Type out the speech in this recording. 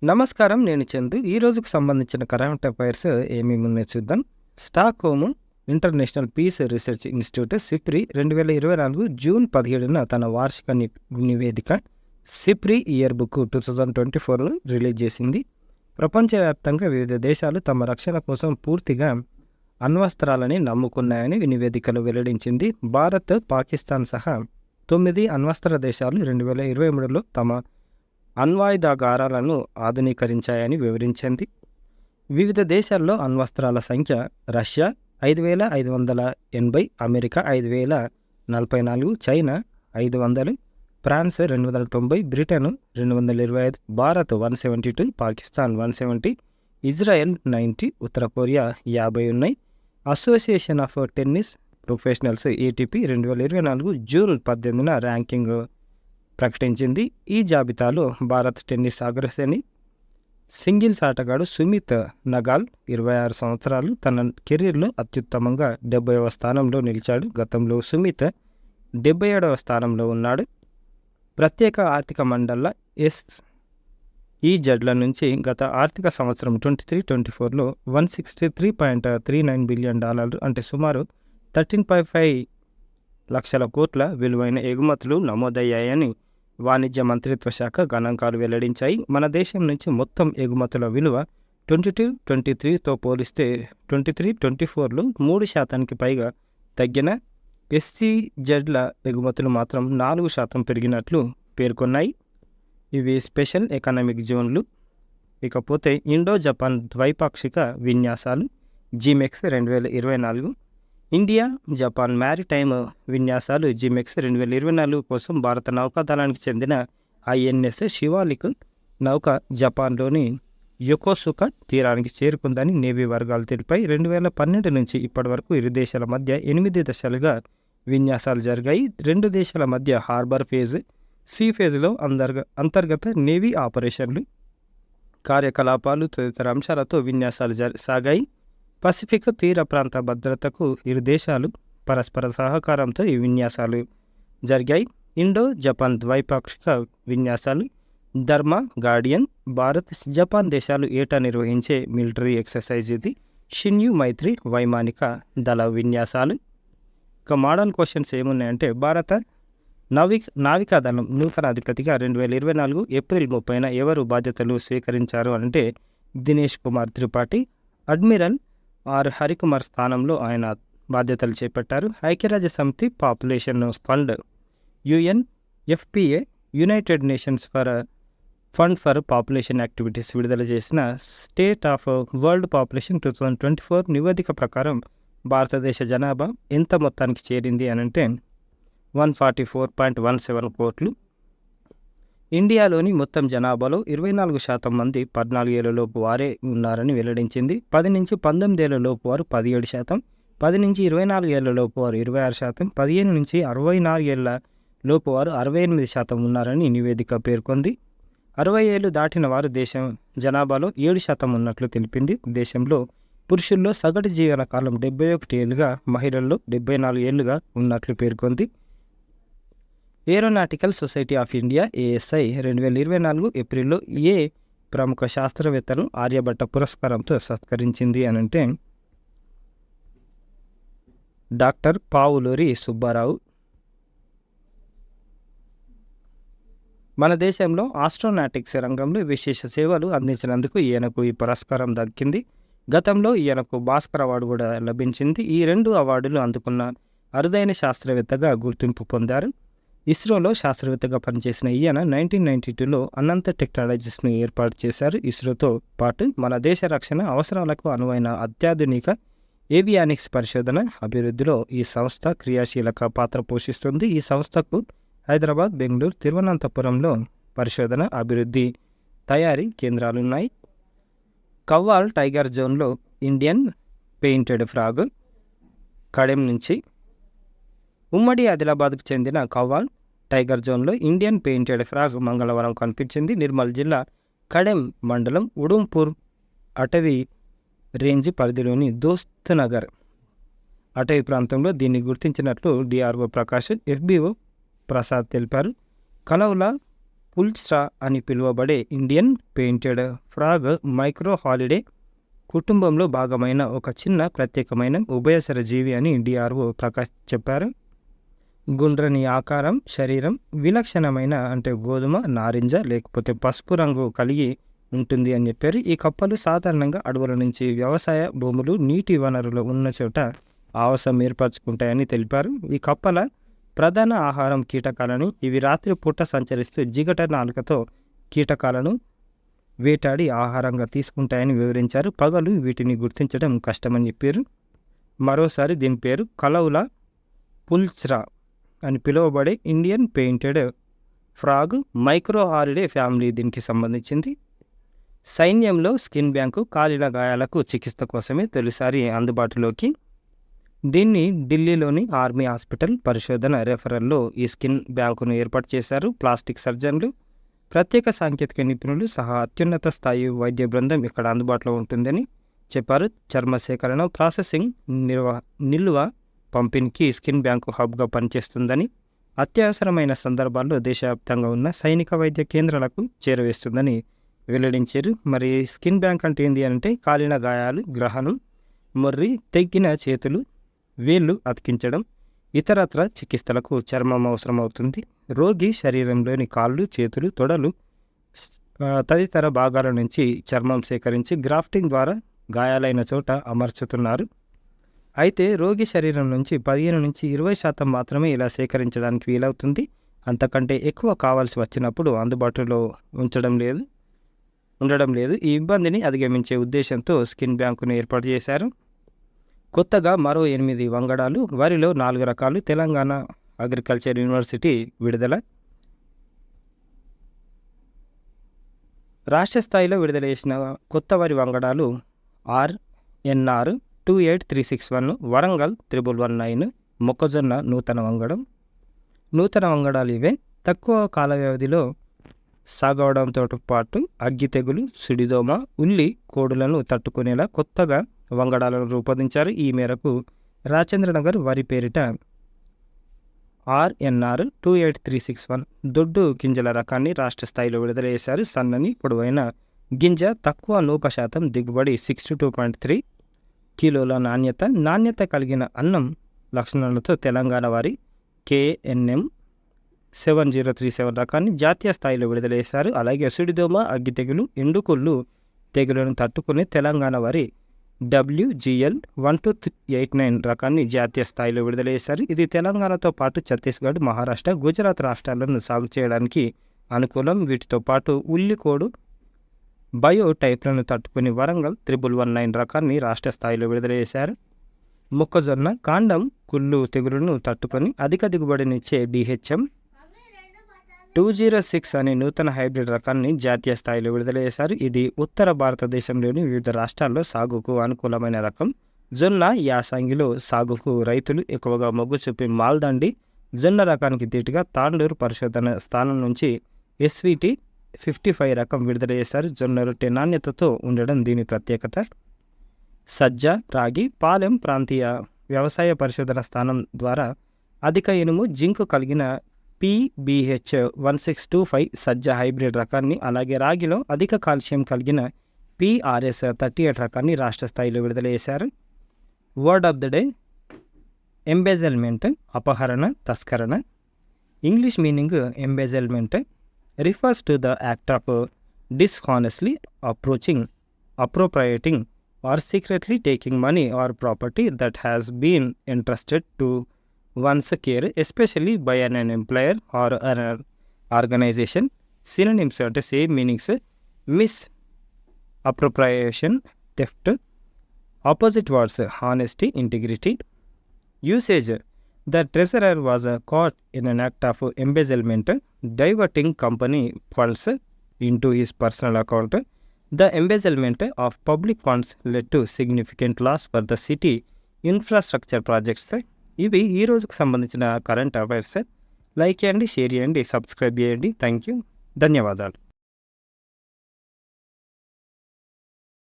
నమస్కారం. నేను చందు. ఈ రోజుకు సంబంధించిన కరెంట్ అఫైర్స్ ఏమేమి ఉన్నాయో చూద్దాం. Stockholm international peace research institute SIPRI 2024 June 17న తన వార్షిక నివేదిక సిప్రి ఇయర్ బుక్ 2024ను రిలీజ్ చేసింది. ప్రపంచవ్యాప్తంగా వివిధ దేశాలు తమ రక్షణ కోసం పూర్తిగా అణ్వస్త్రాలని నమ్ముకున్నాయని నివేదికలో వెల్లడించింది. భారత్, పాకిస్తాన్ సహా 9 అణ్వస్త్ర దేశాలు 2023లో తమ అణ్వాయుధాగారాలను ఆధునీకరించాయని వివరించింది. వివిధ దేశాల్లో అణ్వస్త్రాల సంఖ్య: Russia 5,580, America 5,044, China 500, France 290, Britain 225, Bharat 172, Pakistan 170, Israel 90, ఉత్తర కొరియా 50 ఉన్నాయి. Association of tennis professionals ATP 2024 June 18న ర్యాంకింగ్ ప్రకటించింది. ఈ జాబితాలో భారత్ టెన్నిస్ అగ్రశ్రేణి సింగిల్స్ ఆటగాడు సుమిత్ నగాల్ 26 సంవత్సరాలు తన కెరీర్లో అత్యుత్తమంగా 70వ స్థానంలో నిలిచాడు. గతంలో సుమిత్ 77వ స్థానంలో ఉన్నాడు. ప్రత్యేక ఆర్థిక మండళ్ల ఈజడ్ల నుంచి గత ఆర్థిక సంవత్సరం 23-24లో $163.39 బిలియన్ అంటే సుమారు 13.5 లక్షల కోట్ల విలువైన ఎగుమతులు నమోదయ్యాయని వాణిజ్య మంత్రిత్వ శాఖ గణాంకాలు వెల్లడించాయి. మన దేశం నుంచి మొత్తం ఎగుమతుల విలువ 22-23తో పోలిస్తే 23-24లో 3% పైగా తగ్గిన ఎస్సీజెడ్ల ఎగుమతులు మాత్రం 4% పెరిగినట్లు పేర్కొన్నాయి. ఇవి స్పెషల్ ఎకనామిక్ జోన్లు. ఇకపోతే ఇండో జపాన్ ద్వైపాక్షిక విన్యాసాలు జిమెక్స్ 2024. ఇండియా జపాన్ మ్యారిటైమ్ విన్యాసాలు జిమెక్స్ 2024 కోసం భారత నౌకాదళానికి చెందిన ఐఎన్ఎస్ శివాలిక్ నౌక జపాన్లోని యొకోసుకా తీరానికి చేరుకుందని నేవీ వర్గాలు తెలిపాయి. 2012 నుంచి ఇప్పటి వరకు ఇరు దేశాల మధ్య 8 దశలుగా విన్యాసాలు జరిగాయి. 2 దేశాల మధ్య హార్బర్ ఫేజ్, సీ ఫేజ్లో అంతర్గత నేవీ ఆపరేషన్లు, కార్యకలాపాలు తదితర అంశాలతో విన్యాసాలు సాగాయి. పసిఫిక్ తీర ప్రాంత భద్రతకు ఇరు దేశాలు పరస్పర సహకారంతో ఈ విన్యాసాలు జరిగాయి. ఇండో జపాన్ ద్వైపాక్షిక విన్యాసాలు ధర్మ గార్డియన్. భారత్, జపాన్ దేశాలు ఏటా నిర్వహించే మిలిటరీ ఎక్సర్సైజ్ ఇది. షిన్యు మైత్రి వైమానిక దళ విన్యాసాలు. ఇక మోడల్ క్వశ్చన్స్ ఏమున్నాయంటే, భారత నావికాదళం నూతన అధిపతిగా 2024 ఏప్రిల్ 30న ఎవరు బాధ్యతలు స్వీకరించారు అంటే దినేష్ కుమార్ త్రిపాఠి. అడ్మిరల్ ఆర్ హరికుమార్ స్థానంలో ఆయన బాధ్యతలు చేపట్టారు. ఐక్యరాజ్య సమితి population fund UNFPA United nations fund for population activities విడుదల చేసిన స్టేట్ ఆఫ్ వరల్డ్ పాపులేషన్ 2024 నివేదిక ప్రకారం భారతదేశ జనాభా ఎంత మొత్తానికి చేరింది అనంటే 144.17 కోట్లు. ఇండియాలోని మొత్తం జనాభాలో 24% మంది 14 ఏళ్లలోపు వారే ఉన్నారని వెల్లడించింది. 10-19 ఏళ్లలోపు వారు 17%, 10-24 ఏళ్లలోపు వారు 26%, 15-64 ఏళ్ల లోపు వారు 68% ఉన్నారని నివేదిక పేర్కొంది. 60 ఏళ్లు దాటిన వారు దేశం జనాభాలో 7% ఉన్నట్లు తెలిపింది. దేశంలో పురుషుల్లో సగటు జీవన కాలం 71 ఏళ్లుగా, మహిళల్లో 74 ఏళ్లుగా ఉన్నట్లు పేర్కొంది. Aeronautical society of India ASI 2024 ఏప్రిల్లో ఏ ప్రముఖ శాస్త్రవేత్తను ఆర్యభట్ట పురస్కారంతో సత్కరించింది అనంటే డాక్టర్ పావులూరి సుబ్బారావు. మన దేశంలో ఆస్ట్రోనాటిక్స్ రంగంలో విశేష సేవలు అందించినందుకు ఈయనకు ఈ పురస్కారం దక్కింది. గతంలో ఈయనకు భాస్కర్ అవార్డు కూడా లభించింది. ఈ 2 అవార్డులు అందుకున్న అరుదైన శాస్త్రవేత్తగా గుర్తింపు పొందారు. ఇస్రోలో శాస్త్రవేత్తగా పనిచేసిన ఈయన 1992లో అనంత టెక్నాలజీస్ను ఏర్పాటు చేశారు. ఇస్రోతో పాటు మన దేశ రక్షణ అవసరాలకు అనువైన అత్యాధునిక ఏవియానిక్స్ పరిశోధన అభివృద్ధిలో ఈ సంస్థ క్రియాశీలక పాత్ర పోషిస్తుంది. ఈ సంస్థకు హైదరాబాద్, బెంగళూరు, తిరువనంతపురంలో పరిశోధన, అభివృద్ధి, తయారీ కేంద్రాలున్నాయి. కవ్వాల్ టైగర్ జోన్లో ఇండియన్ పెయింటెడ్ ఫ్రాగ్ కడెం నుంచి. ఉమ్మడి ఆదిలాబాద్కు చెందిన కవ్వాల్ టైగర్ జోన్లో ఇండియన్ పెయింటెడ్ ఫ్రాగ్ మంగళవారం కనిపించింది. నిర్మల్ జిల్లా కడెం మండలం ఉడుంపూర్ అటవీ రేంజ్ పరిధిలోని దోస్త్ నగర్ అటవీ ప్రాంతంలో దీన్ని గుర్తించినట్లు డిఆర్ఓ ప్రకాష్, ఎఫ్బిఓ ప్రసాద్ తెలిపారు. కలౌల పుల్స్ట్రా అని పిలువబడే Indian painted frog micro holiday కుటుంబంలో భాగమైన ఒక చిన్న ప్రత్యేకమైన ఉభయచర జీవి అని డిఆర్ఓ ప్రకాష్ చెప్పారు. గుండ్రని ఆకారం, శరీరం విలక్షణమైన అంటే గోధుమ, నారింజ లేకపోతే పసుపు రంగు కలిగి ఉంటుంది అని చెప్పారు. ఈ కప్పలు సాధారణంగా అడవుల నుంచి వ్యవసాయ భూములు, నీటి వనరులు ఉన్న చోట ఆవాసం ఏర్పరచుకుంటాయని తెలిపారు. ఈ కప్పల ప్రధాన ఆహారం కీటకాలని, ఇవి రాత్రిపూట సంచరిస్తూ జిగట నాలుకతో కీటకాలను వేటాడి ఆహారంగా తీసుకుంటాయని వివరించారు. పగలు వీటిని గుర్తించడం కష్టమని చెప్పారు. మరోసారి దీని పేరు కలౌలా పుల్స్ట్రా అని పిలువబడే Indian painted frog micro holiday family దీనికి సంబంధించింది. సైన్యంలో స్కిన్ బ్యాంకు కాలిన గాయాలకు చికిత్స కోసమే తొలిసారి అందుబాటులోకి. దీన్ని ఢిల్లీలోని ఆర్మీ హాస్పిటల్ పరిశోధన రెఫరల్లో ఈ స్కిన్ బ్యాంకును ఏర్పాటు చేశారు. ప్లాస్టిక్ సర్జన్లు, ప్రత్యేక సాంకేతిక నిపుణులు సహా అత్యున్నత స్థాయి వైద్య బృందం ఇక్కడ అందుబాటులో ఉంటుందని చెప్పారు. చర్మ సేకరణ, ప్రాసెసింగ్, నిల్వ పంపిణీకి స్కిన్ బ్యాంకు హబ్గా పనిచేస్తుందని, అత్యవసరమైన సందర్భాల్లో దేశవ్యాప్తంగా ఉన్న సైనిక వైద్య కేంద్రాలకు చేరవేస్తుందని వెల్లడించారు. మరి స్కిన్ బ్యాంక్ అంటే ఏంటి అంటే కాలిన గాయాలు, గ్రహణం, మొర్రి, తెగ్గిన చేతులు, వేళ్ళు అతికించడం, ఇతరత్ర చికిత్సలకు చర్మం అవసరమవుతుంది. రోగి శరీరంలోని కాళ్ళు, చేతులు, తొడలు తదితర భాగాల నుంచి చర్మం సేకరించి గ్రాఫ్టింగ్ ద్వారా గాయాలైన చోట అమర్చుతున్నారు. అయితే రోగి శరీరం నుంచి 15-20% మాత్రమే ఇలా సేకరించడానికి వీలవుతుంది. అంతకంటే ఎక్కువ కావాల్సి వచ్చినప్పుడు అందుబాటులో ఉండడం లేదు. ఈ ఇబ్బందిని అధిగమించే ఉద్దేశంతో స్కిన్ బ్యాంకును ఏర్పాటు చేశారు. కొత్తగా మరో 8 వంగడాలు, వరిలో 4 రకాలు. తెలంగాణ అగ్రికల్చర్ యూనివర్సిటీ విడుదల. రాష్ట్ర స్థాయిలో విడుదల చేసిన కొత్త వరి వంగడాలు RNR 28361, వరంగల్ 1119, మొక్కజొన్న నూతన వంగడాలు ఇవే. తక్కువ కాల వ్యవధిలో సాగవడంతో పాటు అగ్గి తెగులు, సుడిదోమ, ఉల్లి కోడులను తట్టుకునేలా కొత్తగా వంగడాలను రూపొందించారు. ఈ మేరకు రాజేంద్రనగర్ వరి పేరిట RNR 28361 దొడ్డు గింజల రకాన్ని రాష్ట్ర స్థాయిలో విడుదల చేశారు. సన్నని పొడవైన గింజ, తక్కువ నూక శాతం, దిగుబడి 62.3 కిలోల నాణ్యత కలిగిన అన్నం లక్షణాలతో తెలంగాణ వారి KNM 7037 రకాన్ని జాతీయ స్థాయిలో విడుదల చేశారు. అలాగే సుడిదోమ, అగ్గి తెగులు, ఎండుకొల్లు తెగులను తట్టుకునే తెలంగాణ వారి WGL 1289 రకాన్ని జాతీయ స్థాయిలో విడుదల చేశారు. ఇది తెలంగాణతో పాటు ఛత్తీస్గఢ్, మహారాష్ట్ర, గుజరాత్ రాష్ట్రాలను సాగు చేయడానికి అనుకూలం. వీటితో పాటు ఉల్లికోడు, బయో టైప్లను తట్టుకుని వరంగల్ 1119 రకాన్ని రాష్ట్ర స్థాయిలో విడుదల చేశారు. మొక్కజొన్న కాండం కుళ్ళు తెగులును తట్టుకొని అధిక దిగుబడినిచ్చే DHM 206 అనే నూతన హైబ్రిడ్ రకాన్ని జాతీయ స్థాయిలో విడుదల చేశారు. ఇది ఉత్తర భారతదేశంలోని వివిధ రాష్ట్రాల్లో సాగుకు అనుకూలమైన రకం. జొన్న యాసంగిలో సాగుకు రైతులు ఎక్కువగా మొగ్గు చూపి మాల్దండి జొన్న రకానికి దీటుగా తాండూరు పరిశోధన స్థానం నుంచి SVT 55 రకం విడుదల చేశారు. జొన్న రొట్టె నాణ్యతతో ఉండడం దీని ప్రత్యేకత. సజ్జ, రాగి, పాలెం ప్రాంతీయ వ్యవసాయ పరిశోధన స్థానం ద్వారా అధిక ఇనుము, జింకు కలిగిన PBH 1625 సజ్జ హైబ్రిడ్ రకాన్ని, అలాగే రాగిలో అధిక కాల్షియం కలిగిన PRS 38 రకాన్ని రాష్ట్ర స్థాయిలో విడుదల చేశారు. Word of the day: embezzlement, అపహరణ, తస్కరణ. English meaning embezzlement refers to the act of dishonestly appropriating or secretly taking money or property that has been entrusted to one's care, especially by an employer or an organization. Synonyms అంటే same meanings: misappropriation, theft. Opposite words: honesty, integrity. Usage: the treasurer was caught in an act of embezzlement, diverting company funds into his personal account. The embezzlement of public funds led to significant loss for the city infrastructure projects. ఇవి ఈ రోజుకు సంబంధించిన current affairs. Like చేయండి, share చేయండి, subscribe చేయండి. Thank you, ధన్యవాదాలు.